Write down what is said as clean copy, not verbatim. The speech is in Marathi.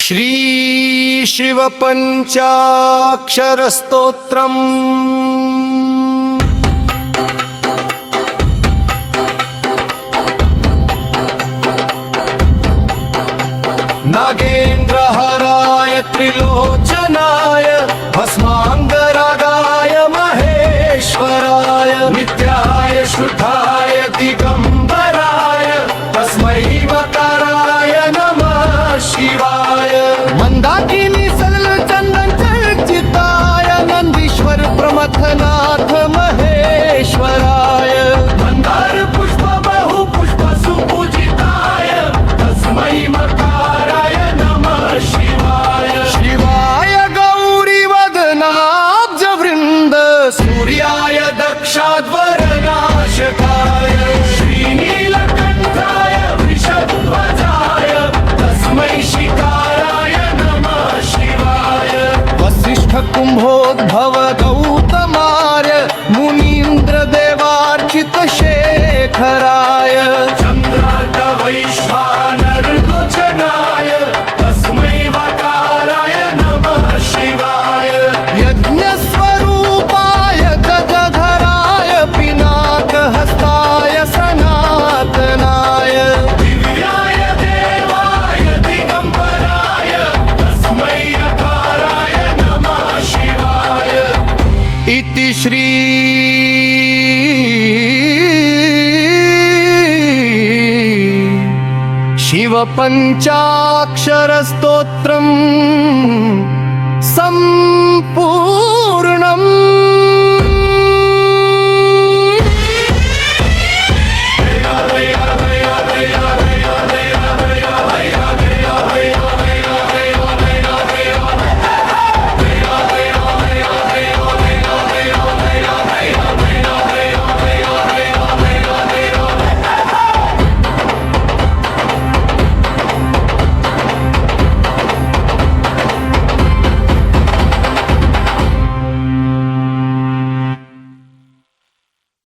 श्री शिवपञ्चाक्षरस्तोत्रम् नागेन्द्रहराय त्रिलोचनाय भस्माङ्गरागाय महेश्वराय नित्याय शुद्धाय दिगम्बराय तस्मै वकाराय नमः शिवाय मंदाकिनी सरल चंदन चर्चिताय नंदीश्वर प्रमथनाथ महेश्वराय मंदार पुष्प बहु पुष्प सुपूजिताय तस्मै मकाराय नमः शिवाय शिवाय गौरी वदनाब्ज वृंद सूर्याय दक्षाध्वरनाशकाय श्रीनीलकण्ठाय वृषध्वजाय तस्मै शिकाराय नमः शिवाय वसिष्ठ कुंभोद्भव गौतमार्य मुनीन्द्र देवार्चित शेखराय चंद्रार्क वैश्वानर लोचनाय तस्मै वकाराय नमः शिवाय यज्ञस्वरूपाय गजधराय पिनाकहस्ताय सनातनाय दिव्याय देवाय दिगंबराय तस्मै वकाराय नमः शिवाय इति श्री शिवपञ्चाक्षरस्तोत्रम् सम्पूर्णम्।